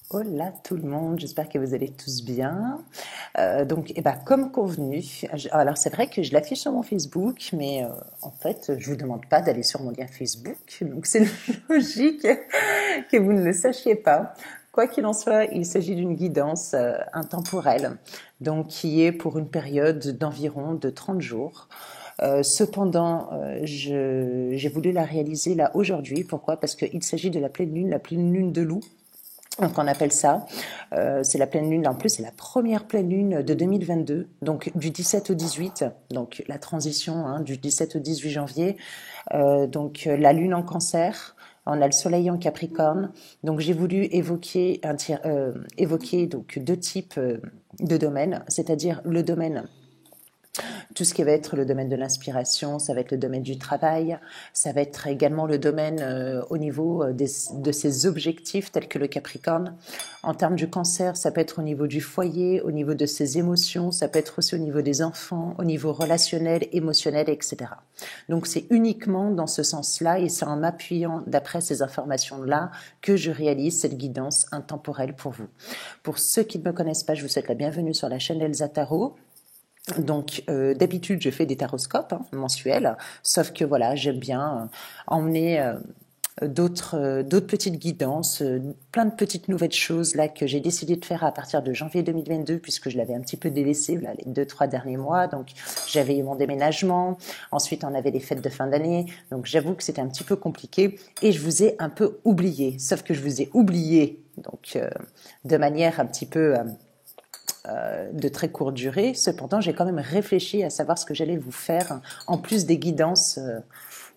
Hola tout le monde, j'espère que vous allez tous bien. Comme convenu, alors c'est vrai que je l'affiche sur mon Facebook, mais en fait, je vous demande pas d'aller sur mon lien Facebook, donc c'est logique que vous ne le sachiez pas. Quoi qu'il en soit, il s'agit d'une guidance intemporelle, donc qui est pour une période d'environ de 30 jours. J'ai voulu la réaliser là aujourd'hui. Pourquoi? Parce qu'il s'agit de la pleine lune de loup. Donc on appelle ça, c'est la pleine lune, en plus c'est la première pleine lune de 2022, donc du 17 au 18, donc la transition du 17 au 18 janvier, la lune en cancer, on a le soleil en capricorne, donc j'ai voulu évoquer donc deux types de domaines, c'est-à-dire le domaine tout ce qui va être le domaine de l'inspiration, ça va être le domaine du travail, ça va être également le domaine au niveau de ses objectifs tels que le Capricorne. En termes du cancer, ça peut être au niveau du foyer, au niveau de ses émotions, ça peut être aussi au niveau des enfants, au niveau relationnel, émotionnel, etc. Donc c'est uniquement dans ce sens-là et c'est en m'appuyant d'après ces informations-là que je réalise cette guidance intemporelle pour vous. Pour ceux qui ne me connaissent pas, je vous souhaite la bienvenue sur la chaîne Elsa Tarot. Donc d'habitude je fais des taroscopes mensuels, sauf que voilà j'aime bien emmener d'autres petites guidances, plein de petites nouvelles choses là que j'ai décidé de faire à partir de janvier 2022 puisque je l'avais un petit peu délaissé là, les 2-3 derniers mois. Donc j'avais eu mon déménagement, ensuite on avait les fêtes de fin d'année, donc j'avoue que c'était un petit peu compliqué et je vous ai un peu oublié, sauf que je vous ai oublié donc de manière un petit peu de très courte durée. Cependant, j'ai quand même réfléchi à savoir ce que j'allais vous faire en plus des guidances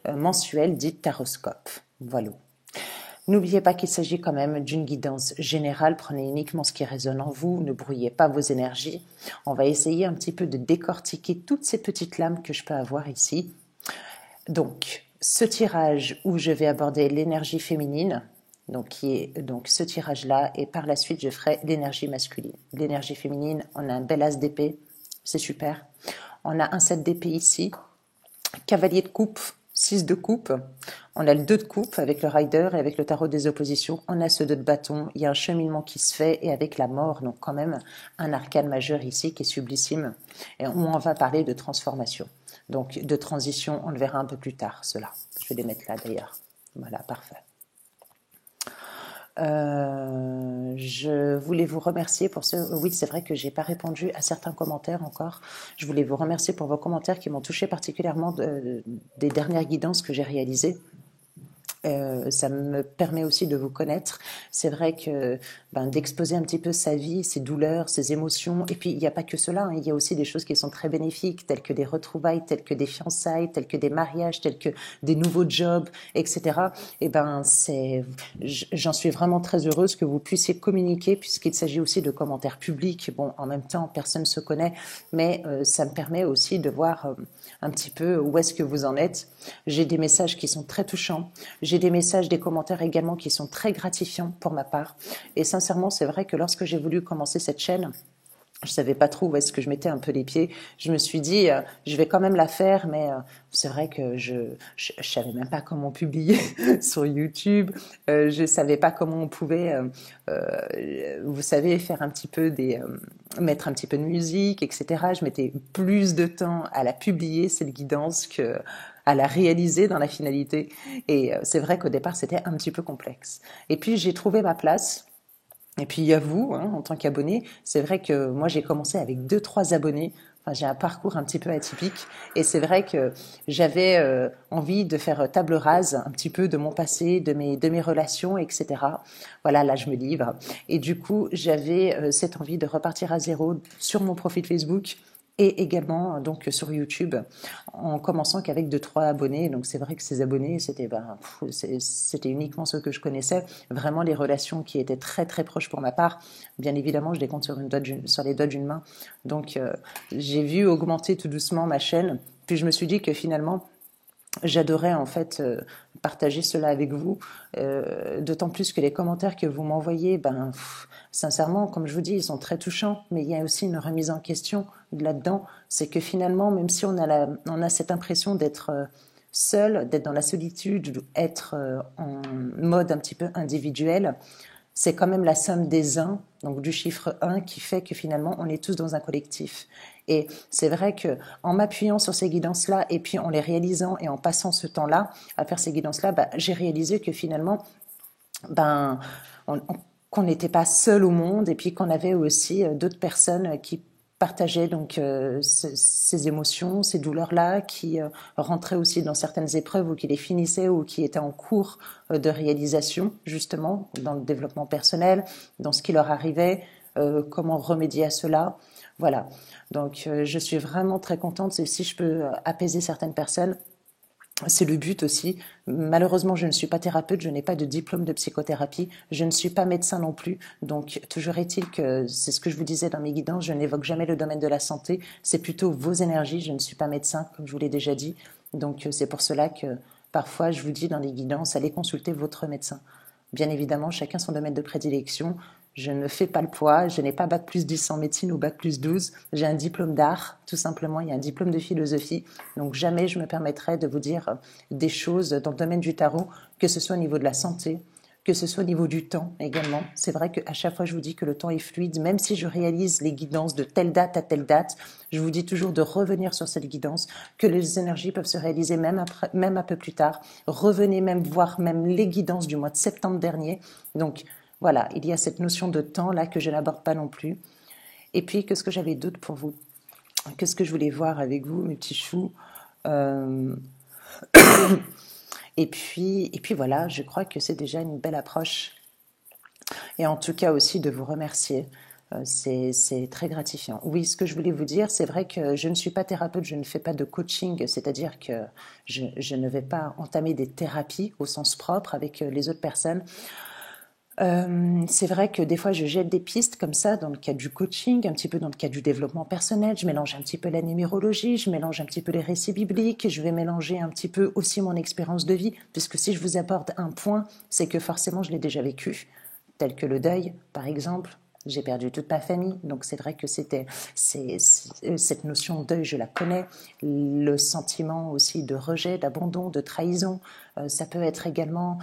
mensuelles dites taroscope. Voilà. N'oubliez pas qu'il s'agit quand même d'une guidance générale. Prenez uniquement ce qui résonne en vous. Ne brouillez pas vos énergies. On va essayer un petit peu de décortiquer toutes ces petites lames que je peux avoir ici. Donc, ce tirage où je vais aborder l'énergie féminine, donc qui est donc ce tirage-là, et par la suite je ferai l'énergie masculine. L'énergie féminine, on a un bel as d'épée, c'est super. On a un 7 d'épée ici, cavalier de coupe, 6 de coupe. On a le 2 de coupe avec le rider et avec le tarot des oppositions. On a ce 2 de bâton. Il y a un cheminement qui se fait et avec la mort, donc quand même un arcane majeur ici qui est sublissime. Et on va parler de transformation. Donc de transition, on le verra un peu plus tard, cela. Je vais les mettre là d'ailleurs. Voilà, parfait. Je voulais vous remercier pour ce... Oui, c'est vrai que j'ai pas répondu à certains commentaires encore. Je voulais vous remercier pour vos commentaires qui m'ont touché particulièrement des dernières guidances que j'ai réalisées. Ça me permet aussi de vous connaître. C'est vrai que d'exposer un petit peu sa vie, ses douleurs, ses émotions. Et puis il n'y a pas que cela, hein. Il y a aussi des choses qui sont très bénéfiques, telles que des retrouvailles, telles que des fiançailles, telles que des mariages, telles que des nouveaux jobs, etc. J'en suis vraiment très heureuse que vous puissiez communiquer, puisqu'il s'agit aussi de commentaires publics. Bon, en même temps, personne ne se connaît, mais ça me permet aussi de voir un petit peu où est-ce que vous en êtes. J'ai des messages qui sont très touchants. J'ai des messages, des commentaires également qui sont très gratifiants pour ma part. Et sincèrement, c'est vrai que lorsque j'ai voulu commencer cette chaîne, je savais pas trop où est-ce que je mettais un peu les pieds. Je me suis dit, je vais quand même la faire, mais c'est vrai que je savais même pas comment publier sur YouTube. Je savais pas comment on pouvait, vous savez, faire un petit peu mettre un petit peu de musique, etc. Je mettais plus de temps à la publier cette guidance que à la réaliser dans la finalité. Et c'est vrai qu'au départ, c'était un petit peu complexe. Et puis j'ai trouvé ma place. Et puis il y a vous, en tant qu'abonné, c'est vrai que moi j'ai commencé avec 2-3 abonnés. Enfin, j'ai un parcours un petit peu atypique et c'est vrai que j'avais envie de faire table rase un petit peu de mon passé, de mes relations, etc. Voilà, là je me livre. Et du coup, j'avais cette envie de repartir à zéro sur mon profil Facebook et également donc sur YouTube en commençant qu'avec 2-3 abonnés. Donc c'est vrai que ces abonnés c'était uniquement ceux que je connaissais, vraiment les relations qui étaient très très proches pour ma part. Bien évidemment, je les compte sur les doigts d'une main. Donc j'ai vu augmenter tout doucement ma chaîne, puis je me suis dit que finalement j'adorais en fait partager cela avec vous, d'autant plus que les commentaires que vous m'envoyez, sincèrement, comme je vous dis, ils sont très touchants, mais il y a aussi une remise en question là-dedans. C'est que finalement, même si on a cette impression d'être seul, d'être dans la solitude, être en mode un petit peu individuel, c'est quand même la somme des uns, donc du chiffre 1, qui fait que finalement, on est tous dans un collectif. Et c'est vrai que en m'appuyant sur ces guidances-là, et puis en les réalisant et en passant ce temps-là à faire ces guidances-là, j'ai réalisé que finalement, ben, qu'on n'était pas seul au monde, et puis qu'on avait aussi d'autres personnes qui partageaient donc ces émotions, ces douleurs-là, qui rentraient aussi dans certaines épreuves ou qui les finissaient ou qui étaient en cours de réalisation, justement, dans le développement personnel, dans ce qui leur arrivait, comment remédier à cela. Voilà. Donc, je suis vraiment très contente. Et si je peux apaiser certaines personnes, c'est le but aussi. Malheureusement, je ne suis pas thérapeute, je n'ai pas de diplôme de psychothérapie, je ne suis pas médecin non plus. Donc, toujours est-il que, c'est ce que je vous disais dans mes guidances, je n'évoque jamais le domaine de la santé. C'est plutôt vos énergies. Je ne suis pas médecin, comme je vous l'ai déjà dit. Donc, c'est pour cela que parfois, je vous dis dans les guidances, allez consulter votre médecin. Bien évidemment, chacun son domaine de prédilection. Je ne fais pas le poids, je n'ai pas bac plus 10 en médecine ou bac plus 12. J'ai un diplôme d'art, tout simplement, il y a un diplôme de philosophie. Donc jamais je me permettrai de vous dire des choses dans le domaine du tarot, que ce soit au niveau de la santé, que ce soit au niveau du temps également. C'est vrai qu'à chaque fois je vous dis que le temps est fluide, même si je réalise les guidances de telle date à telle date, je vous dis toujours de revenir sur cette guidance, que les énergies peuvent se réaliser même un peu plus tard. Revenez même voir même les guidances du mois de septembre dernier. Donc, voilà, il y a cette notion de temps là que je n'aborde pas non plus. Et puis, qu'est-ce que j'avais d'autre pour vous? Qu'est-ce que je voulais voir avec vous, mes petits choux? Euh, et puis voilà, je crois que c'est déjà une belle approche. Et en tout cas aussi de vous remercier. C'est très gratifiant. Oui, ce que je voulais vous dire, c'est vrai que je ne suis pas thérapeute, je ne fais pas de coaching, c'est-à-dire que je ne vais pas entamer des thérapies au sens propre avec les autres personnes. C'est vrai que des fois je jette des pistes comme ça dans le cadre du coaching, un petit peu dans le cadre du développement personnel, je mélange un petit peu la numérologie, je mélange un petit peu les récits bibliques, je vais mélanger un petit peu aussi mon expérience de vie, puisque si je vous apporte un point, c'est que forcément je l'ai déjà vécu, tel que le deuil par exemple. J'ai perdu toute ma famille, donc c'est vrai que cette notion de deuil, je la connais. Le sentiment aussi de rejet, d'abandon, de trahison, ça peut être également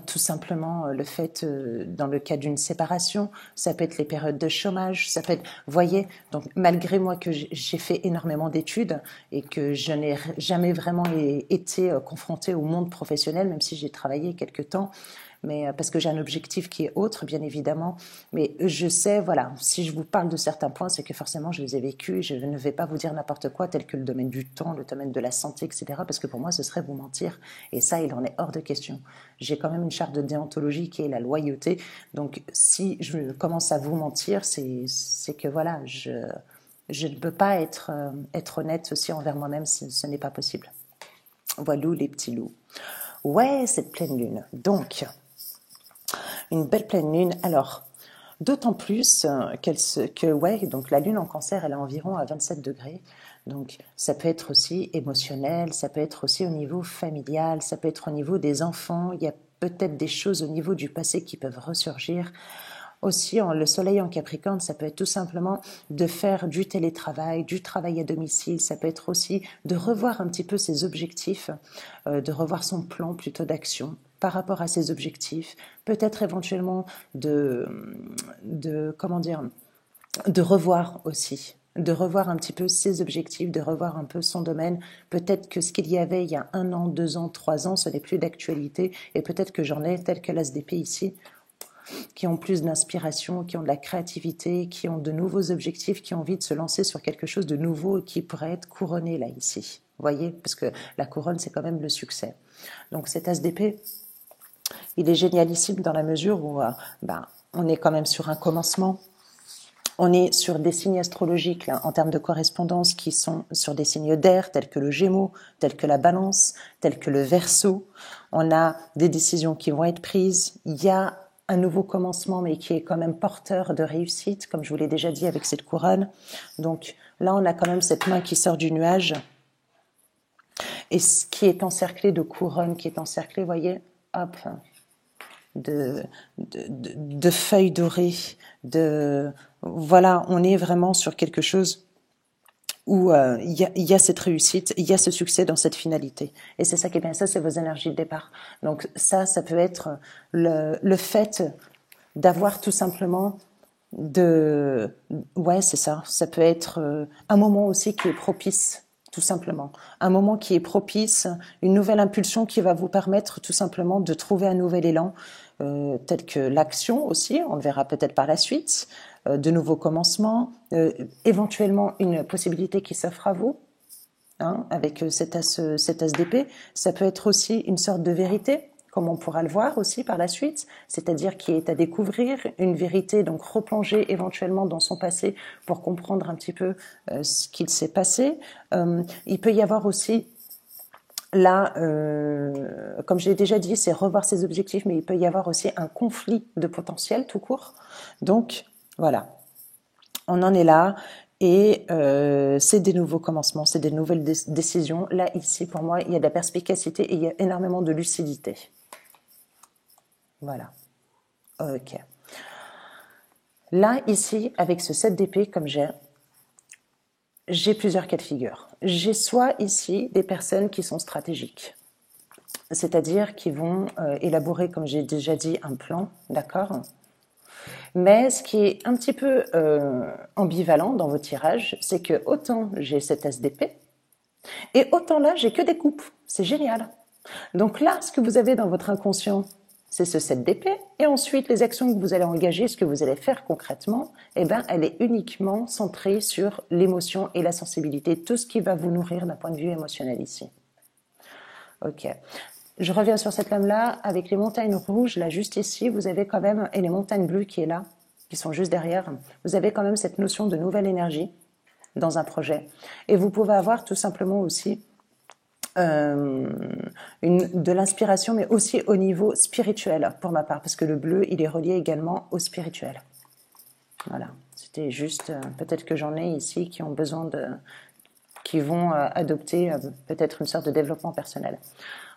tout simplement le fait, dans le cas d'une séparation, ça peut être les périodes de chômage, ça peut être, voyez, donc malgré moi que j'ai fait énormément d'études et que je n'ai jamais vraiment été confrontée au monde professionnel, même si j'ai travaillé quelque temps, mais parce que j'ai un objectif qui est autre, bien évidemment. Mais je sais, voilà, si je vous parle de certains points, c'est que forcément je les ai vécus. Je ne vais pas vous dire n'importe quoi, tel que le domaine du temps, le domaine de la santé, etc. Parce que pour moi, ce serait vous mentir. Et ça, il en est hors de question. J'ai quand même une charte de déontologie qui est la loyauté. Donc, si je commence à vous mentir, c'est que voilà, je ne peux pas être honnête aussi envers moi-même. Ce n'est pas possible. Voilà les petits loups. Ouais, cette pleine lune. Donc, une belle pleine lune. Alors, d'autant plus ouais, donc la lune en cancer, elle est environ à 27 degrés. Donc, ça peut être aussi émotionnel, ça peut être aussi au niveau familial, ça peut être au niveau des enfants. Il y a peut-être des choses au niveau du passé qui peuvent ressurgir. Aussi, le soleil en Capricorne, ça peut être tout simplement de faire du télétravail, du travail à domicile. Ça peut être aussi de revoir un petit peu ses objectifs, de revoir son plan plutôt d'action par rapport à ses objectifs. Peut-être éventuellement comment dire, de revoir aussi. De revoir un petit peu ses objectifs, de revoir un peu son domaine. Peut-être que ce qu'il y avait il y a 1 an, 2 ans, 3 ans, ce n'est plus d'actualité. Et peut-être que j'en ai, tel que l'ASDP ici, qui ont plus d'inspiration, qui ont de la créativité, qui ont de nouveaux objectifs, qui ont envie de se lancer sur quelque chose de nouveau et qui pourrait être couronné là, ici. Vous voyez, parce que la couronne, c'est quand même le succès. Donc cet ASDP, il est génialissime dans la mesure où on est quand même sur un commencement. On est sur des signes astrologiques là, en termes de correspondance qui sont sur des signes d'air tels que le Gémeaux, tels que la Balance, tels que le Verseau. On a des décisions qui vont être prises. Il y a un nouveau commencement, mais qui est quand même porteur de réussite, comme je vous l'ai déjà dit avec cette couronne. Donc là, on a quand même cette main qui sort du nuage et qui est encerclée de couronnes, qui est encerclée, vous voyez, hop, de feuilles dorées, voilà, on est vraiment sur quelque chose où il y a cette réussite, il y a ce succès dans cette finalité. Et c'est ça qui est bien, ça c'est vos énergies de départ. Donc ça peut être le fait d'avoir tout simplement ouais, c'est ça. Ça peut être un moment aussi qui est propice, tout simplement. Un moment qui est propice, une nouvelle impulsion qui va vous permettre tout simplement de trouver un nouvel élan, tel que l'action aussi, on le verra peut-être par la suite, de nouveaux commencements, éventuellement une possibilité qui s'offre à vous, hein, avec cet as d'épée. Ça peut être aussi une sorte de vérité, comme on pourra le voir aussi par la suite, c'est-à-dire qui est à découvrir, une vérité, donc replonger éventuellement dans son passé pour comprendre un petit peu ce qu'il s'est passé. Il peut y avoir aussi, là, comme je l'ai déjà dit, c'est revoir ses objectifs, mais il peut y avoir aussi un conflit de potentiel tout court. Donc, voilà, on en est là. Et c'est des nouveaux commencements, c'est des nouvelles décisions. Là, ici, pour moi, il y a de la perspicacité et il y a énormément de lucidité. Voilà. Ok. Là, ici, avec ce 7 d'épée, comme j'ai plusieurs cas de figure. J'ai soit ici des personnes qui sont stratégiques, c'est-à-dire qui vont élaborer, comme j'ai déjà dit, un plan, d'accord ? Mais ce qui est un petit peu ambivalent dans vos tirages, c'est que autant j'ai cet as d'épée, et autant là, j'ai que des coupes. C'est génial. Donc là, ce que vous avez dans votre inconscient, c'est ce 7 d'épée. Et ensuite, les actions que vous allez engager, ce que vous allez faire concrètement, eh ben, elle est uniquement centrée sur l'émotion et la sensibilité, tout ce qui va vous nourrir d'un point de vue émotionnel ici. Ok. Je reviens sur cette lame-là, avec les montagnes rouges, là, juste ici, vous avez quand même, et les montagnes bleues qui est là, qui sont juste derrière, vous avez quand même cette notion de nouvelle énergie dans un projet. Et vous pouvez avoir tout simplement aussi de l'inspiration, mais aussi au niveau spirituel, pour ma part, parce que le bleu, il est relié également au spirituel. Voilà, c'était juste, peut-être que j'en ai ici qui ont besoin qui vont adopter peut-être une sorte de développement personnel.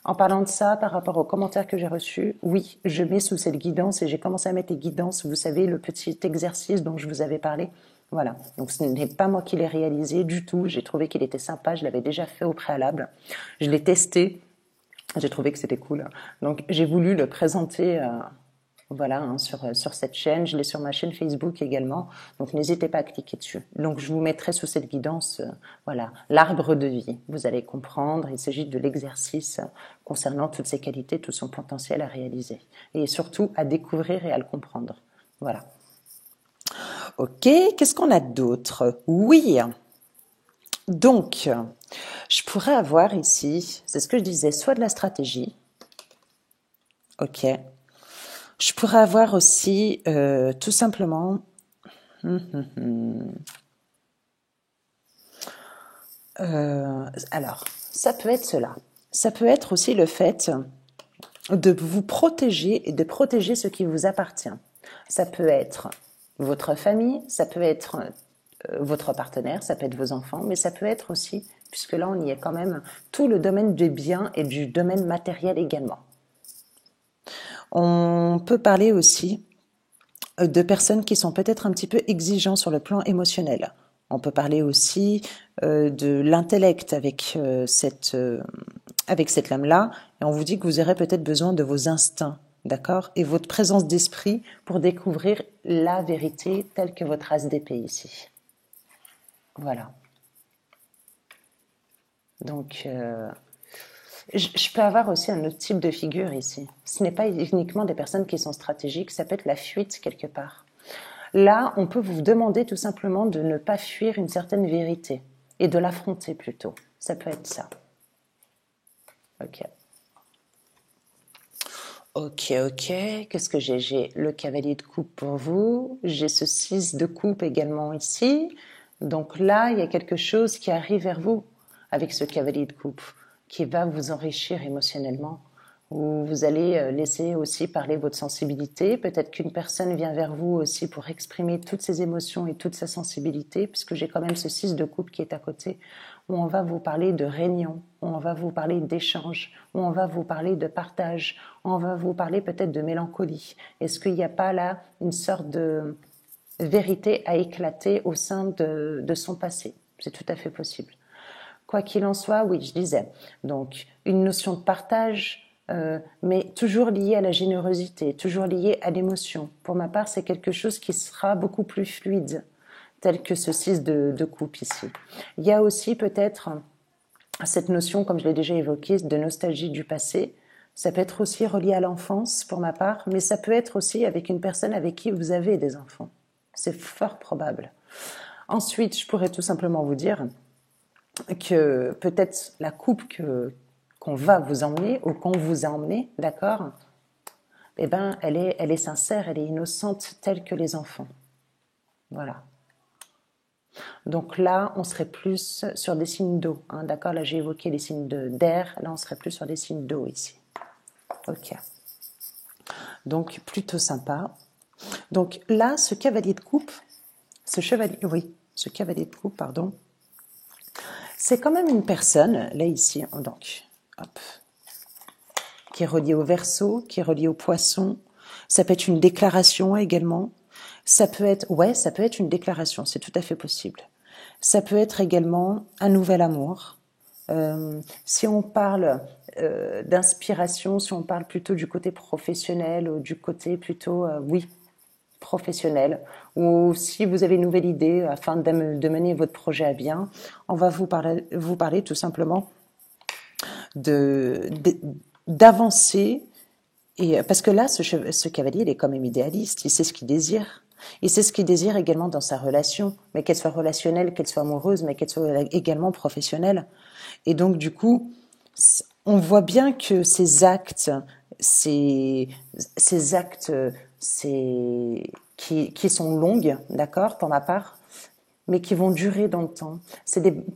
En parlant de ça, par rapport aux commentaires que j'ai reçus, oui, je mets sous cette guidance et j'ai commencé à mettre les guidances, vous savez, le petit exercice dont je vous avais parlé. Voilà, donc ce n'est pas moi qui l'ai réalisé du tout, j'ai trouvé qu'il était sympa, je l'avais déjà fait au préalable, je l'ai testé, j'ai trouvé que c'était cool, donc j'ai voulu le présenter voilà, hein, sur cette chaîne, je l'ai sur ma chaîne Facebook également, donc n'hésitez pas à cliquer dessus. Donc je vous mettrai sous cette guidance, voilà, l'arbre de vie, vous allez comprendre, il s'agit de l'exercice concernant toutes ses qualités, tout son potentiel à réaliser, et surtout à découvrir et à le comprendre, voilà. Ok, qu'est-ce qu'on a d'autre? Oui, donc, je pourrais avoir ici, c'est ce que je disais, soit de la stratégie, ok, je pourrais avoir aussi tout simplement, alors, ça peut être cela, ça peut être aussi le fait de vous protéger et de protéger ce qui vous appartient. Ça peut être votre famille, ça peut être votre partenaire, ça peut être vos enfants, mais ça peut être aussi, puisque là on y est quand même, tout le domaine des biens et du domaine matériel également. On peut parler aussi de personnes qui sont peut-être un petit peu exigeants sur le plan émotionnel. On peut parler aussi de l'intellect avec cette lame-là, et on vous dit que vous aurez peut-être besoin de vos instincts, d'accord, et votre présence d'esprit pour découvrir la vérité telle que votre as d'épée ici. Voilà. Donc, je peux avoir aussi un autre type de figure ici. Ce n'est pas uniquement des personnes qui sont stratégiques, ça peut être la fuite quelque part. Là, on peut vous demander tout simplement de ne pas fuir une certaine vérité et de l'affronter plutôt. Ça peut être ça. Ok. Ok. Qu'est-ce que j'ai? J'ai le cavalier de coupe pour vous. J'ai ce 6 de coupe également ici. Donc là, il y a quelque chose qui arrive vers vous avec ce cavalier de coupe qui va vous enrichir émotionnellement. Où vous allez laisser aussi parler votre sensibilité. Peut-être qu'une personne vient vers vous aussi pour exprimer toutes ses émotions et toute sa sensibilité, puisque j'ai quand même ce 6 de coupe qui est à côté, où on va vous parler de réunion, où on va vous parler d'échange, où on va vous parler de partage, où on va vous parler peut-être de mélancolie. Est-ce qu'il n'y a pas là une sorte de vérité à éclater au sein de son passé? C'est tout à fait possible. Quoi qu'il en soit, oui, je disais, donc une notion de partage, mais toujours liée à la générosité, toujours liée à l'émotion. Pour ma part, c'est quelque chose qui sera beaucoup plus fluide, tel que ce 6 de coupe ici. Il y a aussi peut-être cette notion, comme je l'ai déjà évoqué, de nostalgie du passé. Ça peut être aussi relié à l'enfance, pour ma part, mais ça peut être aussi avec une personne avec qui vous avez des enfants. C'est fort probable. Ensuite, je pourrais tout simplement vous dire que peut-être la coupe qu'on va vous emmener ou qu'on vous a emmené, d'accord, eh ben, elle est sincère, elle est innocente, telle que les enfants. Voilà. Donc là, on serait plus sur des signes d'eau, hein, d'accord. Là, j'ai évoqué les signes d'air. Là, on serait plus sur des signes d'eau ici. Ok. Donc plutôt sympa. Donc là, ce cavalier de coupe, ce cavalier de coupe, pardon. C'est quand même une personne, là ici, donc, hop, qui est reliée au Verseau, qui est reliée au Poisson. Ça peut être une déclaration également. Ça peut être une déclaration, c'est tout à fait possible. Ça peut être également un nouvel amour. Si on parle d'inspiration, si on parle plutôt du côté professionnel ou du côté plutôt, professionnel, ou si vous avez une nouvelle idée afin de mener votre projet à bien, on va vous parler tout simplement d'avancer. Et parce que là, ce cavalier, il est quand même idéaliste, il sait ce qu'il désire. Il sait ce qu'il désire également dans sa relation, mais qu'elle soit relationnelle, qu'elle soit amoureuse, mais qu'elle soit également professionnelle. Et donc, du coup, on voit bien que ces actes, qui sont longues, d'accord, pour ma part, mais qui vont durer dans le temps.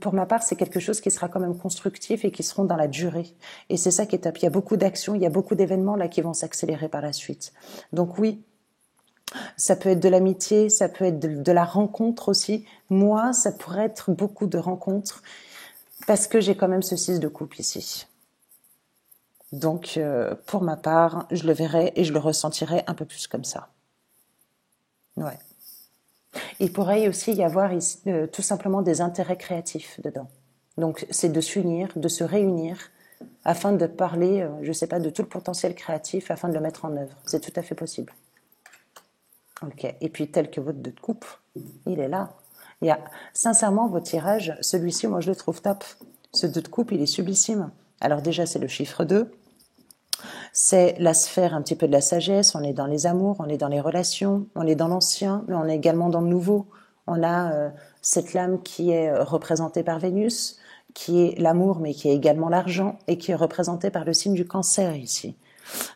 Pour ma part, c'est quelque chose qui sera quand même constructif et qui seront dans la durée. Et c'est ça qui est top. Il y a beaucoup d'actions, il y a beaucoup d'événements là qui vont s'accélérer par la suite. Donc oui, ça peut être de l'amitié, ça peut être de la rencontre aussi. Moi, ça pourrait être beaucoup de rencontres parce que j'ai quand même ce 6 de coupe ici. Donc, pour ma part, je le verrai et je le ressentirai un peu plus comme ça. Ouais. Il pourrait aussi y avoir ici, tout simplement des intérêts créatifs dedans. Donc, c'est de s'unir, de se réunir afin de parler, je ne sais pas, de tout le potentiel créatif afin de le mettre en œuvre. C'est tout à fait possible. Ok. Et puis, tel que votre 2 de coupe, il est là. Sincèrement, votre tirage, celui-ci, moi, je le trouve top. Ce 2 de coupe, il est sublissime. Alors déjà, c'est le chiffre 2. C'est la sphère un petit peu de la sagesse. On est dans les amours, on est dans les relations, on est dans l'ancien, mais on est également dans le nouveau. On a cette lame qui est représentée par Vénus, qui est l'amour, mais qui est également l'argent, et qui est représentée par le signe du Cancer ici.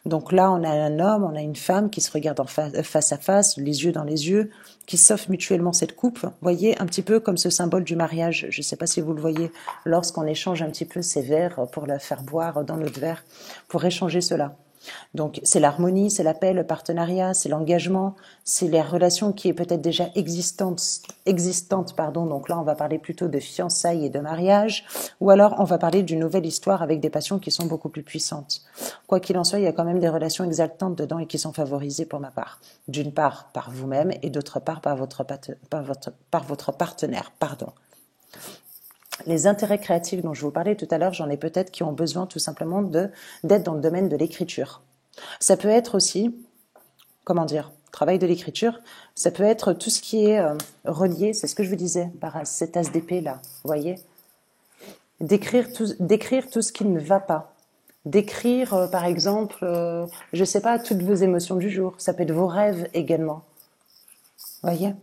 Donc là, on a un homme, on a une femme qui se regardent face à face, les yeux dans les yeux, qui s'offrent mutuellement cette coupe. Vous voyez, un petit peu comme ce symbole du mariage. Je ne sais pas si vous le voyez, lorsqu'on échange un petit peu ces verres pour la faire boire dans notre verre, pour échanger cela. Donc c'est l'harmonie, c'est la paix, le partenariat, c'est l'engagement, c'est les relations qui est peut-être déjà existantes, pardon. Donc là, on va parler plutôt de fiançailles et de mariage, ou alors on va parler d'une nouvelle histoire avec des passions qui sont beaucoup plus puissantes. Quoi qu'il en soit, il y a quand même des relations exaltantes dedans et qui sont favorisées pour ma part. D'une part par vous-même et d'autre part par votre partenaire, pardon. Les intérêts créatifs dont je vous parlais tout à l'heure, j'en ai peut-être qui ont besoin tout simplement d'être dans le domaine de l'écriture. Ça peut être aussi, travail de l'écriture, ça peut être tout ce qui est relié, c'est ce que je vous disais, par cet as d'épée là, vous voyez, d'écrire tout ce qui ne va pas. D'écrire, par exemple, je sais pas, toutes vos émotions du jour. Ça peut être vos rêves également. Vous voyez,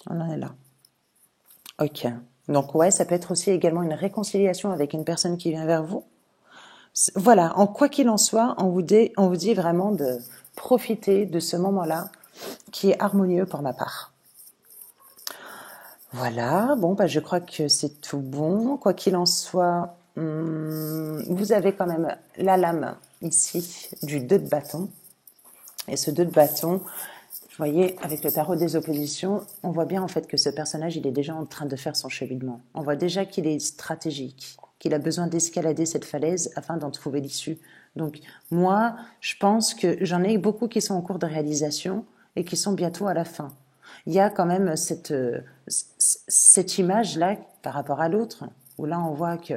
on en est là. Ok. Donc ouais, ça peut être aussi également une réconciliation avec une personne qui vient vers vous. Voilà, en quoi qu'il en soit, on vous dit vraiment de profiter de ce moment-là qui est harmonieux pour ma part. Voilà, bon, je crois que c'est tout bon. Quoi qu'il en soit, vous avez quand même la lame ici du 2 de bâton. Et ce 2 de bâton, vous voyez, avec le tarot des oppositions, on voit bien en fait que ce personnage, il est déjà en train de faire son cheminement. On voit déjà qu'il est stratégique, qu'il a besoin d'escalader cette falaise afin d'en trouver l'issue. Donc moi, je pense que j'en ai beaucoup qui sont en cours de réalisation et qui sont bientôt à la fin. Il y a quand même cette image-là par rapport à l'autre, où là on voit que,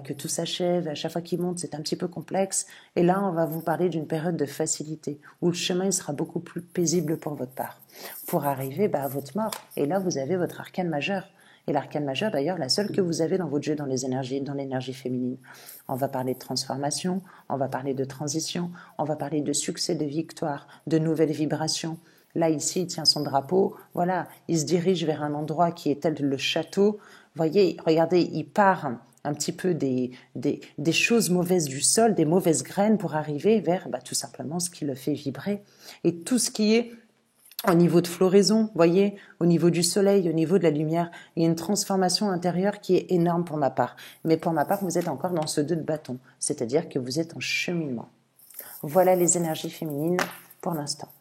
que tout s'achève, à chaque fois qu'il monte c'est un petit peu complexe, et là on va vous parler d'une période de facilité, où le chemin il sera beaucoup plus paisible pour votre part, pour arriver à votre mort, et là vous avez votre arcane majeur, et l'arcane majeur d'ailleurs la seule que vous avez dans votre jeu dans l'énergie féminine. On va parler de transformation, on va parler de transition, on va parler de succès, de victoire, de nouvelles vibrations. Là, ici, il tient son drapeau, voilà, il se dirige vers un endroit qui est tel le château. Voyez, regardez, il part un petit peu des choses mauvaises du sol, des mauvaises graines pour arriver vers tout simplement ce qui le fait vibrer. Et tout ce qui est au niveau de floraison, voyez, au niveau du soleil, au niveau de la lumière, il y a une transformation intérieure qui est énorme pour ma part. Mais pour ma part, vous êtes encore dans ce 2 de bâton, c'est-à-dire que vous êtes en cheminement. Voilà les énergies féminines pour l'instant.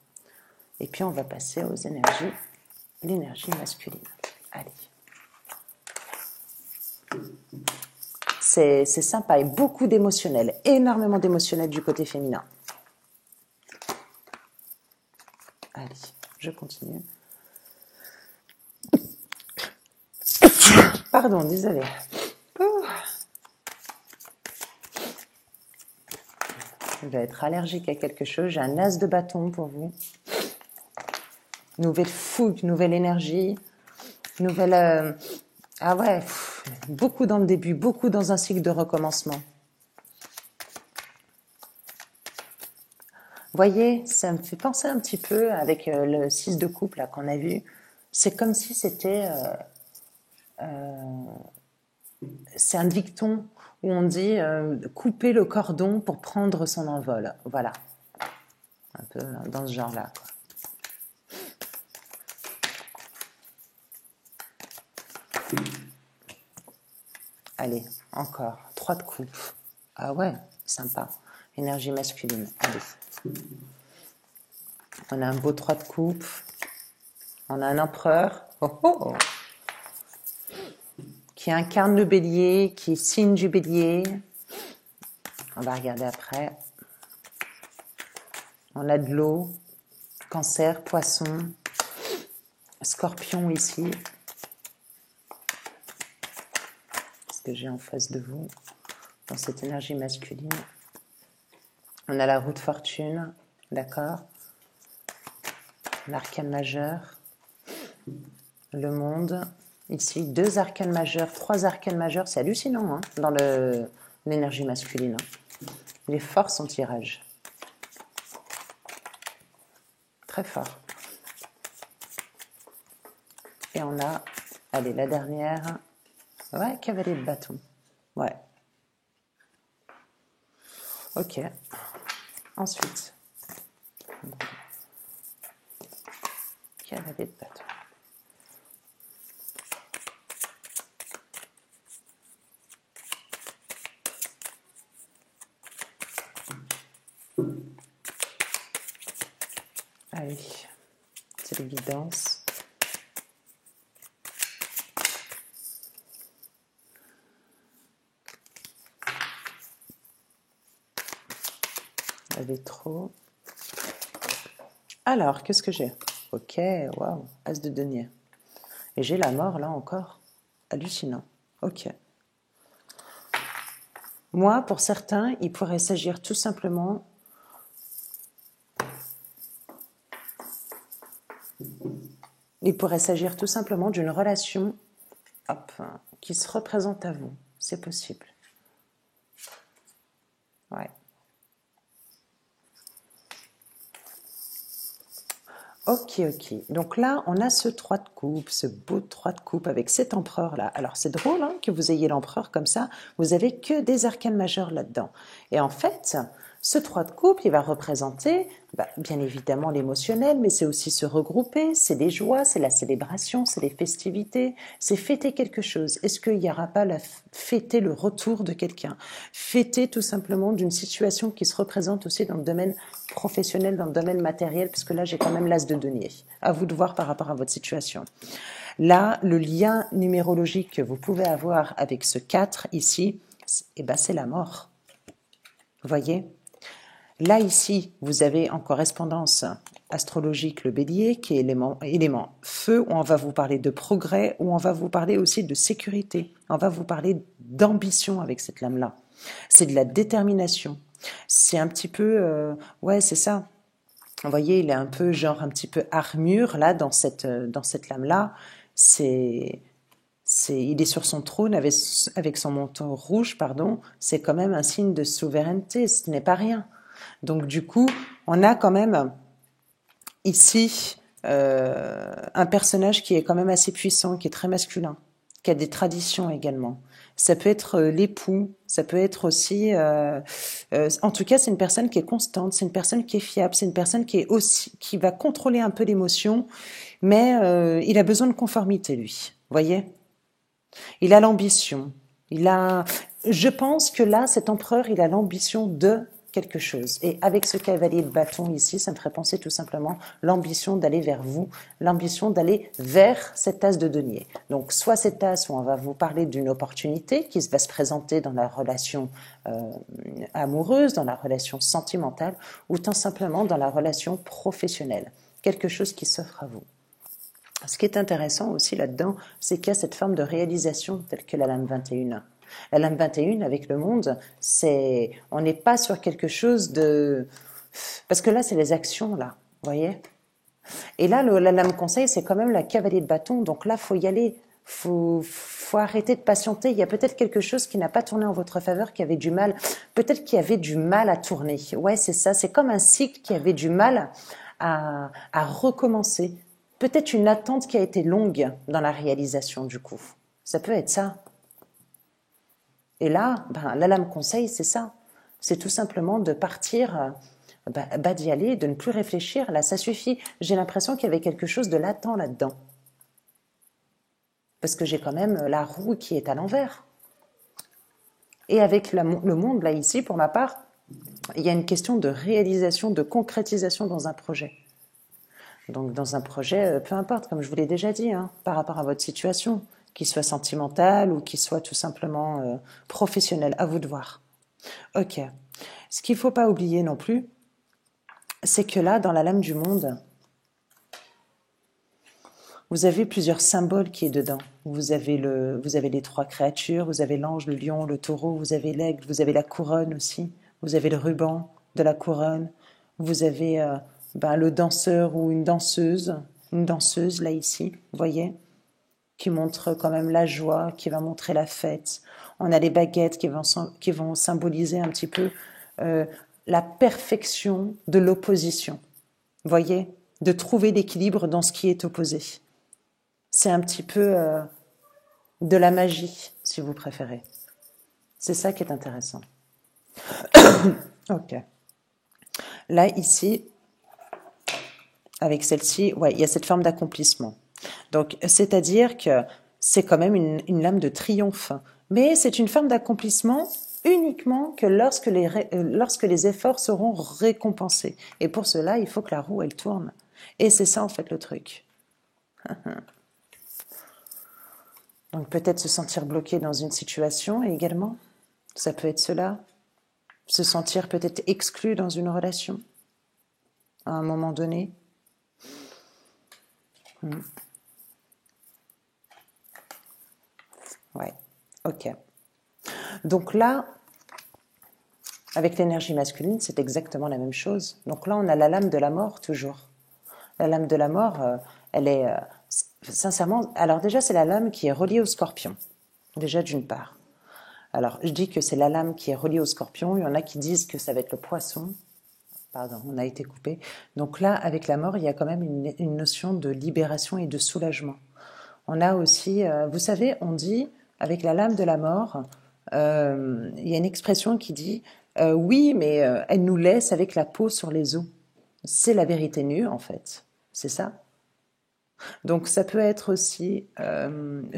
Et puis on va passer aux énergies, l'énergie masculine. Allez. C'est sympa et beaucoup d'émotionnel, énormément d'émotionnel du côté féminin. Allez, je continue. Pardon, désolé. Je vais être allergique à quelque chose. J'ai un as de bâton pour vous. Nouvelle fougue, nouvelle énergie, nouvelle... Ah ouais, beaucoup dans le début, beaucoup dans un cycle de recommencement. Voyez, ça me fait penser un petit peu avec le 6 de coupe là qu'on a vu. C'est comme si c'était... c'est un dicton où on dit couper le cordon pour prendre son envol. Voilà. Un peu dans ce genre-là, quoi. Allez, encore. 3 de coupe. Ah ouais, sympa. Énergie masculine. Allez. On a un beau 3 de coupe. On a un empereur. Oh, oh. Qui incarne le bélier, qui est signe du bélier. On va regarder après. On a de l'eau. Cancer, poisson. Scorpion ici. Que j'ai en face de vous dans cette énergie masculine. On a la roue de fortune, d'accord, l'arcane majeur, le monde, ici 2 arcanes majeurs, 3 arcanes majeurs, c'est hallucinant hein, dans l'énergie masculine. Hein. Il est fort son tirage. Très fort. Et on a, allez, la dernière. Ouais, cavalier de bâton. Ouais. Ok. Ensuite. Cavalier de bâton. Allez. C'est les guidances. Avait trop. Alors, qu'est-ce que j'ai? Ok, waouh, as de denier. Et j'ai la mort là encore. Hallucinant. Ok. Moi, pour certains, il pourrait s'agir tout simplement d'une relation qui se représente à vous. C'est possible. Ouais. Ok. Donc là, on a ce 3 de coupe, ce beau 3 de coupe avec cet empereur-là. Alors, c'est drôle hein, que vous ayez l'empereur comme ça. Vous avez que des arcanes majeurs là-dedans. Et en fait, ce 3 de coupe, il va représenter, bien évidemment, l'émotionnel, mais c'est aussi se regrouper, c'est des joies, c'est la célébration, c'est les festivités, c'est fêter quelque chose. Est-ce qu'il n'y aura pas fêter le retour de quelqu'un? Fêter tout simplement d'une situation qui se représente aussi dans le domaine professionnel, dans le domaine matériel, parce que là, j'ai quand même l'as de denier. À vous de voir par rapport à votre situation. Là, le lien numérologique que vous pouvez avoir avec ce 4 ici, c'est la mort. Vous voyez? Là, ici, vous avez en correspondance astrologique, le bélier, qui est élément feu, où on va vous parler de progrès, où on va vous parler aussi de sécurité. On va vous parler d'ambition avec cette lame-là. C'est de la détermination. C'est un petit peu... ouais, c'est ça. Vous voyez, il est un peu genre un petit peu armure, là, dans cette lame-là. Il est sur son trône avec son manteau rouge, pardon. C'est quand même un signe de souveraineté, ce n'est pas rien. Donc du coup, on a quand même ici un personnage qui est quand même assez puissant, qui est très masculin, qui a des traditions également. Ça peut être l'époux, ça peut être aussi... en tout cas, c'est une personne qui est constante, c'est une personne qui est fiable, c'est une personne qui va contrôler un peu l'émotion, mais il a besoin de conformité, lui. Vous voyez ? Il a l'ambition. Je pense que là, cet empereur, il a l'ambition de quelque chose. Et avec ce cavalier de bâton ici, ça me ferait penser tout simplement l'ambition d'aller vers vous, l'ambition d'aller vers cette tasse de denier. Donc, soit cette tasse où on va vous parler d'une opportunité qui va se présenter dans la relation amoureuse, dans la relation sentimentale, ou tout simplement dans la relation professionnelle. Quelque chose qui s'offre à vous. Ce qui est intéressant aussi là-dedans, c'est qu'il y a cette forme de réalisation telle que la lame 21. La lame 21 avec le monde, on n'est pas sur quelque chose de... Parce que là, c'est les actions, là, vous voyez. Et là, la lame conseil, c'est quand même la cavalier de bâton, donc là, faut y aller. Faut arrêter de patienter. Il y a peut-être quelque chose qui n'a pas tourné en votre faveur, qui avait du mal. Peut-être qu'il y avait du mal à tourner. Ouais, c'est ça. C'est comme un cycle qui avait du mal à recommencer. Peut-être une attente qui a été longue dans la réalisation du coup. Ça peut être ça. Et là, la lame conseil, c'est ça. C'est tout simplement de partir, d'y aller, de ne plus réfléchir. Là, ça suffit. J'ai l'impression qu'il y avait quelque chose de latent là-dedans. Parce que j'ai quand même la roue qui est à l'envers. Et avec le monde, là, ici, pour ma part, il y a une question de réalisation, de concrétisation dans un projet. Donc dans un projet, peu importe, comme je vous l'ai déjà dit, par rapport à votre situation, qu'il soit sentimental ou qu'il soit tout simplement professionnel, à vous de voir. Ok. Ce qu'il ne faut pas oublier non plus, c'est que là, dans la lame du monde, vous avez plusieurs symboles qui est dedans. Vous avez les trois créatures, vous avez l'ange, le lion, le taureau, vous avez l'aigle, vous avez la couronne aussi, vous avez le ruban de la couronne, vous avez le danseur ou une danseuse là ici, vous voyez, qui montre quand même la joie, qui va montrer la fête. On a les baguettes qui vont symboliser un petit peu la perfection de l'opposition, vous voyez, de trouver l'équilibre dans ce qui est opposé. C'est un petit peu de la magie, si vous préférez. C'est ça qui est intéressant. Ok. Là, ici, avec celle-ci, ouais, il y a cette forme d'accomplissement. Donc, c'est-à-dire que c'est quand même une lame de triomphe. Mais c'est une forme d'accomplissement uniquement que lorsque les efforts seront récompensés. Et pour cela, il faut que la roue, elle tourne. Et c'est ça, en fait, le truc. Donc, peut-être se sentir bloqué dans une situation également. Ça peut être cela. Se sentir peut-être exclu dans une relation à un moment donné. Ouais, ok. Donc là, avec l'énergie masculine, c'est exactement la même chose. Donc là, on a la lame de la mort toujours. La lame de la mort, elle est sincèrement... Alors déjà, c'est la lame qui est reliée au scorpion. Déjà d'une part. Alors, je dis que c'est la lame qui est reliée au scorpion. Il y en a qui disent que ça va être le poisson. Pardon, on a été coupé. Donc là, avec la mort, il y a quand même une notion de libération et de soulagement. On a aussi, vous savez, on dit, avec la lame de la mort, il y a une expression qui dit oui, mais elle nous laisse avec la peau sur les os. C'est la vérité nue, en fait. C'est ça. Donc ça peut être aussi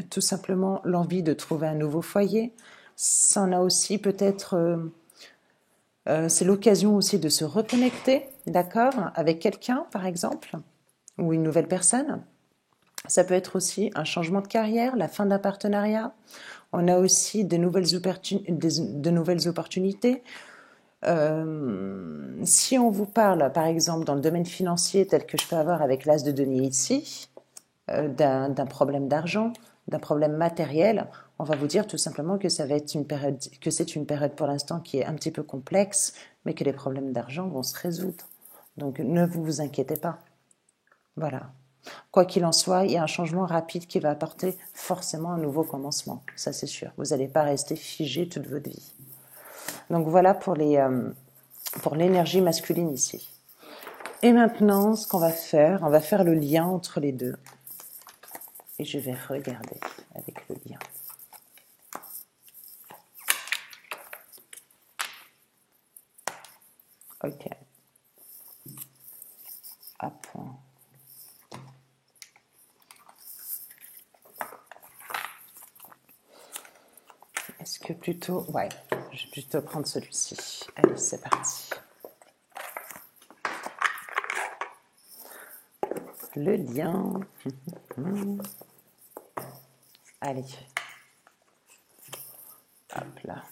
tout simplement l'envie de trouver un nouveau foyer. Ça en a aussi peut-être... c'est l'occasion aussi de se reconnecter, d'accord, avec quelqu'un, par exemple, ou une nouvelle personne. Ça peut être aussi un changement de carrière, la fin d'un partenariat. On a aussi de nouvelles opportunités. Si on vous parle, par exemple, dans le domaine financier, tel que je peux avoir avec l'as de denier ici, d'un problème d'argent, d'un problème matériel, on va vous dire tout simplement que ça va être une période, que c'est une période pour l'instant qui est un petit peu complexe, mais que les problèmes d'argent vont se résoudre. Donc ne vous inquiétez pas. Voilà. Quoi qu'il en soit, il y a un changement rapide qui va apporter forcément un nouveau commencement. Ça, c'est sûr. Vous n'allez pas rester figé toute votre vie. Donc voilà pour l'énergie masculine ici. Et maintenant, ce qu'on va faire, on va faire le lien entre les deux. Et je vais regarder avec le lien. Ok. À point. Est-ce que plutôt... Ouais, je vais plutôt prendre celui-ci. Allez, c'est parti. Le lien. Allez. Hop là.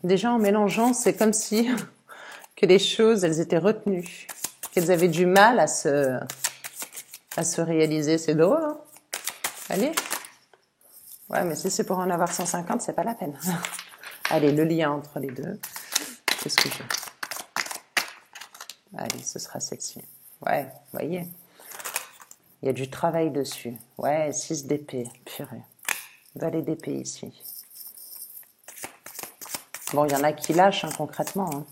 Déjà en mélangeant, c'est comme si que les choses, elles étaient retenues, qu'elles avaient du mal à se réaliser. C'est drôle, hein? Allez. Ouais, mais si c'est pour en avoir 150, c'est pas la peine. Allez, le lien entre les deux. Qu'est-ce que j'ai? Allez, ce sera celle-ci. Ouais, vous voyez. Il y a du travail dessus. Ouais, 6 d'épée. Purée. Valet d'épée ici. Bon, il y en a qui lâchent, hein, concrètement. Hein.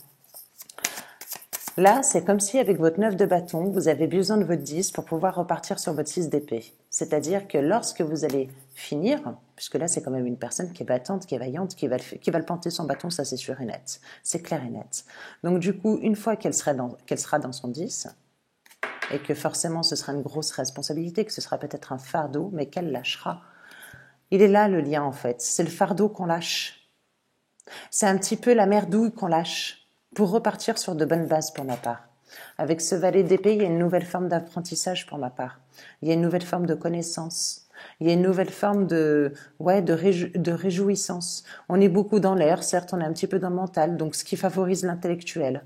Là, c'est comme si avec votre 9 de bâton, vous avez besoin de votre 10 pour pouvoir repartir sur votre 6 d'épée. C'est-à-dire que lorsque vous allez finir, puisque là, c'est quand même une personne qui est battante, qui est vaillante, qui va le planter son bâton, ça c'est sûr et net. C'est clair et net. Donc du coup, une fois qu'elle sera dans son 10, et que forcément ce sera une grosse responsabilité, que ce sera peut-être un fardeau, mais qu'elle lâchera. Il est là le lien en fait, c'est le fardeau qu'on lâche. C'est un petit peu la merdouille qu'on lâche pour repartir sur de bonnes bases pour ma part. Avec ce valet d'épée, il y a une nouvelle forme d'apprentissage pour ma part. Il y a une nouvelle forme de connaissance. Il y a une nouvelle forme de réjouissance. On est beaucoup dans l'air, certes, on est un petit peu dans le mental, donc ce qui favorise l'intellectuel.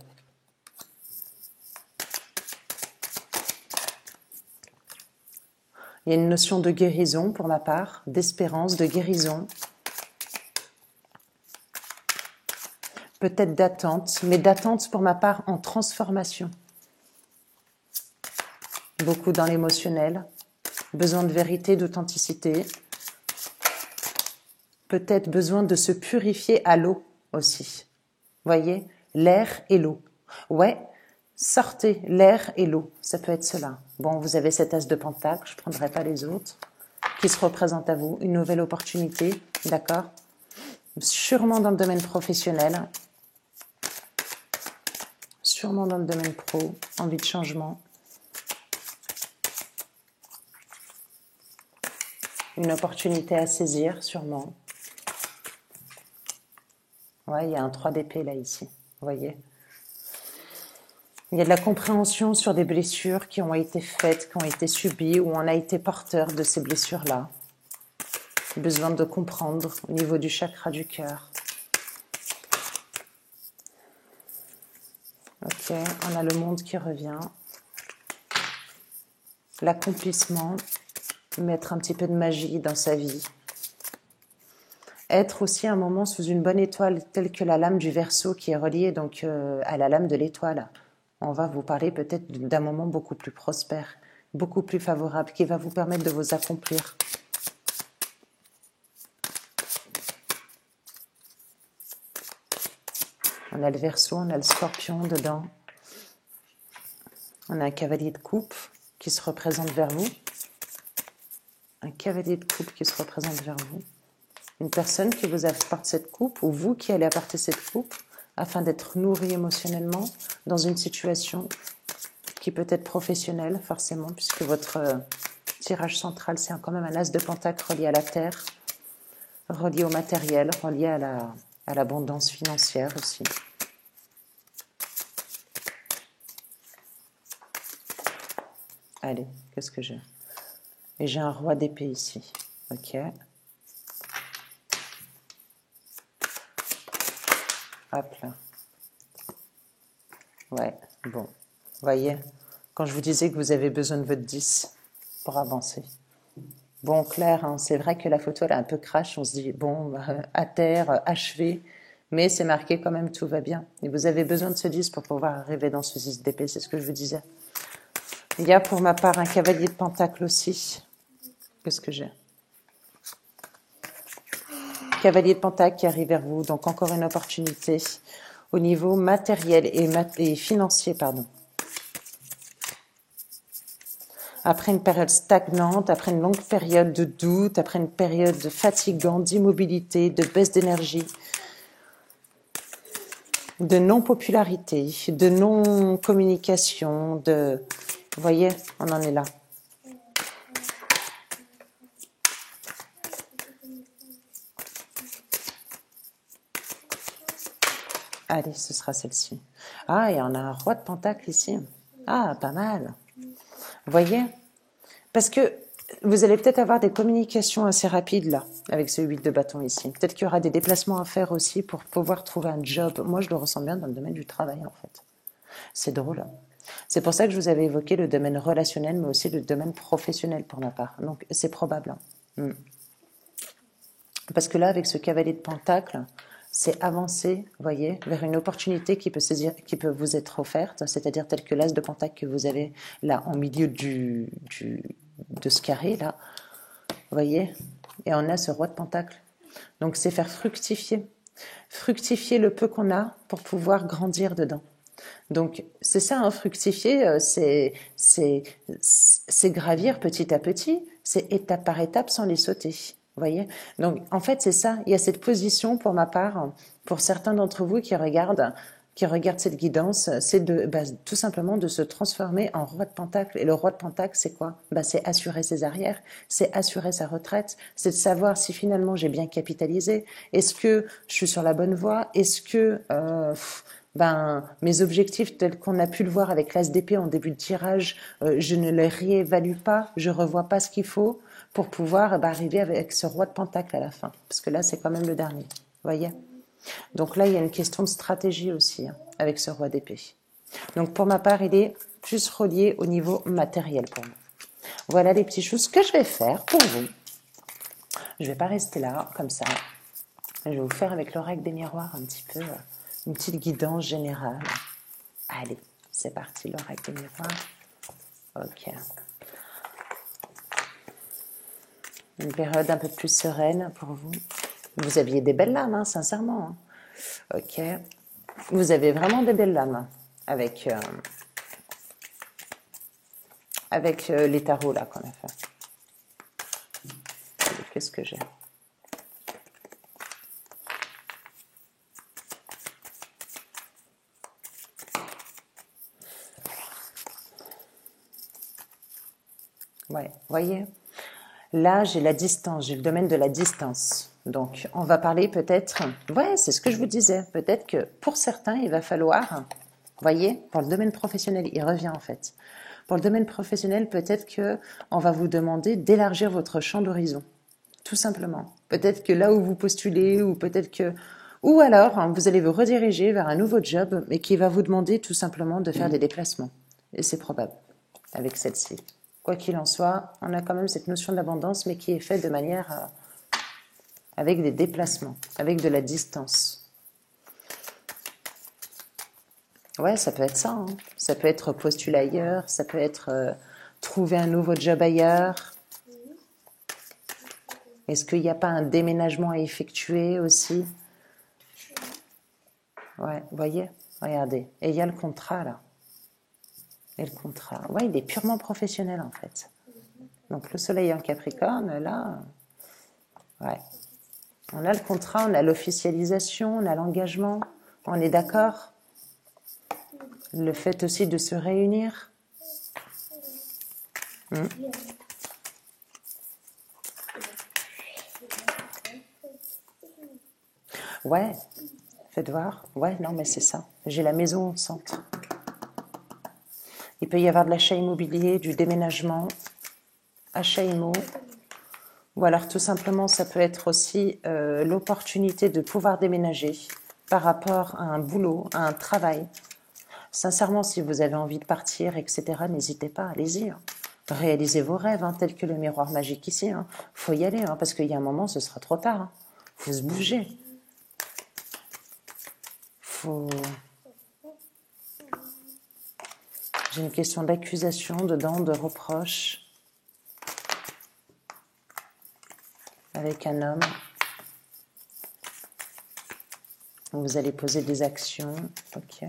Il y a une notion de guérison pour ma part, d'espérance, de guérison. Peut-être d'attente, mais d'attente pour ma part en transformation. Beaucoup dans l'émotionnel, besoin de vérité, d'authenticité. Peut-être besoin de se purifier à l'eau aussi. Voyez, l'air et l'eau. Ouais, sortez l'air et l'eau, ça peut être cela. Bon, vous avez cet as de pentacle, je ne prendrai pas les autres, qui se représente à vous, une nouvelle opportunité, d'accord? Sûrement dans le domaine professionnel, sûrement dans le domaine pro, envie de changement. Une opportunité à saisir, sûrement. Ouais, il y a un 3 d'épée là, ici, vous voyez? Il y a de la compréhension sur des blessures qui ont été faites, qui ont été subies, où on a été porteur de ces blessures-là. Besoin de comprendre au niveau du chakra du cœur. Ok, on a le monde qui revient. L'accomplissement, mettre un petit peu de magie dans sa vie. Être aussi un moment sous une bonne étoile, telle que la lame du Verseau qui est reliée donc à la lame de l'étoile. On va vous parler peut-être d'un moment beaucoup plus prospère, beaucoup plus favorable, qui va vous permettre de vous accomplir. On a le Verseau, on a le Scorpion dedans. On a un cavalier de coupe qui se représente vers vous. Un cavalier de coupe qui se représente vers vous. Une personne qui vous apporte cette coupe, ou vous qui allez apporter cette coupe, afin d'être nourri émotionnellement dans une situation qui peut être professionnelle, forcément, puisque votre tirage central, c'est quand même un as de pentacle relié à la terre, relié au matériel, relié à l'abondance financière aussi. Allez, qu'est-ce que j'ai? Et j'ai un roi d'épée ici. Ok. Hop là. Ouais, bon. Vous voyez, quand je vous disais que vous avez besoin de votre 10 pour avancer. Bon, Claire, hein, c'est vrai que la photo, elle est un peu crash. On se dit, bon, à terre, achevé. Mais c'est marqué quand même, tout va bien. Et vous avez besoin de ce 10 pour pouvoir arriver dans ce 6 d'épée, c'est ce que je vous disais. Il y a pour ma part un cavalier de pentacle aussi. Qu'est-ce que j'ai? Cavalier de pentacle qui arrive vers vous, donc encore une opportunité au niveau matériel et financier, pardon. Après une période stagnante, après une longue période de doute, après une période fatigante d'immobilité, de baisse d'énergie, de non-popularité, de non-communication, de... Vous voyez, on en est là. Allez, ce sera celle-ci. Ah, et on a un roi de pentacle ici. Ah, pas mal. Vous voyez? Parce que vous allez peut-être avoir des communications assez rapides là, avec ce 8 de bâton ici. Peut-être qu'il y aura des déplacements à faire aussi pour pouvoir trouver un job. Moi, je le ressens bien dans le domaine du travail en fait. C'est drôle. C'est pour ça que je vous avais évoqué le domaine relationnel, mais aussi le domaine professionnel pour ma part. Donc, c'est probable. Parce que là, avec ce cavalier de pentacle, c'est avancer, vous voyez, vers une opportunité qui peut vous être offerte, c'est-à-dire telle que l'as de pentacle que vous avez là en milieu de ce carré là, vous voyez, et on a ce roi de pentacle. Donc c'est faire fructifier le peu qu'on a pour pouvoir grandir dedans. Donc c'est ça, hein, fructifier, c'est gravir petit à petit, c'est étape par étape sans les sauter. Vous voyez? Donc, en fait, c'est ça. Il y a cette position, pour ma part, pour certains d'entre vous qui regardent cette guidance, c'est tout simplement de se transformer en roi de pentacle. Et le roi de pentacle, c'est quoi? C'est assurer ses arrières, c'est assurer sa retraite, c'est de savoir si finalement j'ai bien capitalisé. Est-ce que je suis sur la bonne voie? Est-ce que mes objectifs tels qu'on a pu le voir avec l'as d'épée en début de tirage, je ne les réévalue pas, je revois pas ce qu'il faut pour pouvoir arriver avec ce roi de pentacle à la fin. Parce que là, c'est quand même le dernier. Vous voyez? Donc là, il y a une question de stratégie aussi, hein, avec ce roi d'épée. Donc pour ma part, il est plus relié au niveau matériel pour moi. Voilà les petites choses que je vais faire pour vous. Je ne vais pas rester là, comme ça. Je vais vous faire avec l'oracle des miroirs un petit peu, une petite guidance générale. Allez, c'est parti, l'oracle des miroirs. Ok. Une période un peu plus sereine pour vous. Vous aviez des belles lames, hein, sincèrement. Hein. Ok. Vous avez vraiment des belles lames avec les tarots là qu'on a fait. Qu'est-ce que j'ai? Ouais, voyez. Là, j'ai la distance, j'ai le domaine de la distance. Donc, on va parler peut-être... Ouais, c'est ce que je vous disais. Peut-être que pour certains, il va falloir... Voyez, pour le domaine professionnel, il revient en fait. Pour le domaine professionnel, peut-être que on va vous demander d'élargir votre champ d'horizon. Tout simplement. Peut-être que là où vous postulez, ou peut-être que... Ou alors, hein, vous allez vous rediriger vers un nouveau job, mais qui va vous demander tout simplement de faire des déplacements. Et c'est probable, avec celle-ci. Quoi qu'il en soit, on a quand même cette notion d'abondance, mais qui est faite de manière avec des déplacements, avec de la distance. Ouais, ça peut être ça. Hein. Ça peut être postuler ailleurs, ça peut être trouver un nouveau job ailleurs. Est-ce qu'il n'y a pas un déménagement à effectuer aussi? Ouais, vous voyez? Regardez. Et il y a le contrat là. Et le contrat. Ouais, il est purement professionnel en fait. Donc le soleil en Capricorne, là, ouais. On a le contrat, on a l'officialisation, on a l'engagement, on est d'accord. Le fait aussi de se réunir. Ouais, faites voir. Ouais, non, mais c'est ça. J'ai la maison au centre. Il peut y avoir de l'achat immobilier, du déménagement, achat immo. Ou alors tout simplement, ça peut être aussi l'opportunité de pouvoir déménager par rapport à un boulot, à un travail. Sincèrement, si vous avez envie de partir, etc., n'hésitez pas, allez-y. Hein. Réalisez vos rêves, hein, tels que le miroir magique ici. Hein. Faut y aller, hein, parce qu'il y a un moment, ce sera trop tard. Hein. Faut se bouger. Faut... J'ai une question d'accusation dedans, de reproche. Avec un homme. Vous allez poser des actions. Ok.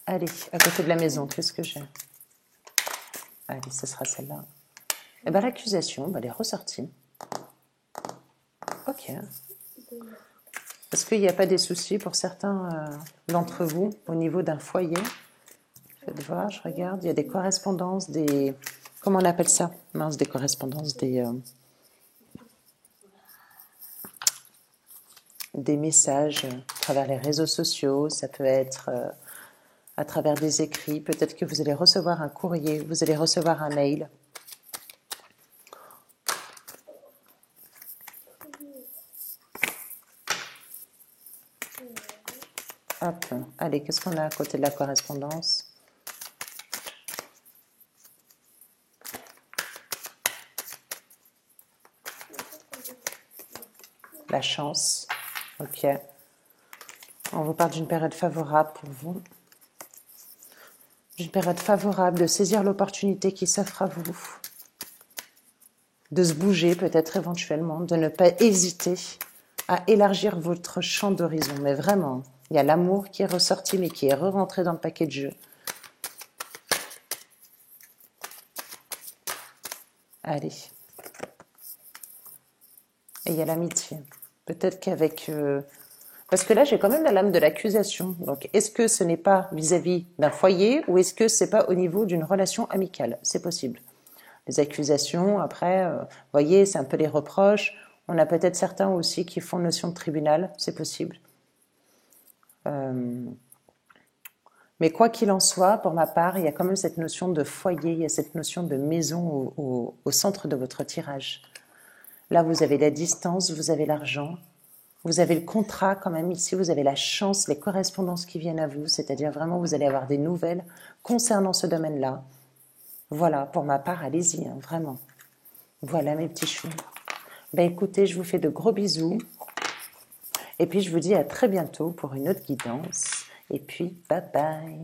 Allez, à côté de la maison, qu'est-ce que j'ai? Allez, ce sera celle-là. Eh bien, l'accusation, elle est ressortie. Ok. Est-ce qu'il n'y a pas des soucis pour certains d'entre vous au niveau d'un foyer? Faites voir, je regarde. Il y a des correspondances, des... Comment on appelle ça? Mince, des correspondances, des messages à travers les réseaux sociaux. Ça peut être à travers des écrits. Peut-être que vous allez recevoir un courrier, vous allez recevoir un mail. Hop, allez, qu'est-ce qu'on a à côté de la correspondance? La chance. Ok. On vous parle d'une période favorable pour vous. D'une période favorable, de saisir l'opportunité qui s'offre à vous. De se bouger peut-être éventuellement, de ne pas hésiter à élargir votre champ d'horizon. Mais vraiment, il y a l'amour qui est ressorti, mais qui est re-rentré dans le paquet de jeu. Allez. Et il y a l'amitié. Peut-être qu'avec... Parce que là, j'ai quand même la lame de l'accusation. Donc, est-ce que ce n'est pas vis-à-vis d'un foyer ou est-ce que c'est pas au niveau d'une relation amicale? C'est possible. Les accusations, après, voyez, c'est un peu les reproches. On a peut-être certains aussi qui font notion de tribunal, c'est possible. Mais quoi qu'il en soit, pour ma part, il y a quand même cette notion de foyer, il y a cette notion de maison au centre de votre tirage. Là, vous avez la distance, vous avez l'argent, vous avez le contrat quand même ici, vous avez la chance, les correspondances qui viennent à vous, c'est-à-dire vraiment vous allez avoir des nouvelles concernant ce domaine-là. Voilà, pour ma part, allez-y, hein, vraiment. Voilà mes petits choux. Ben écoutez, je vous fais de gros bisous. Et puis je vous dis à très bientôt pour une autre guidance. Et puis, bye bye.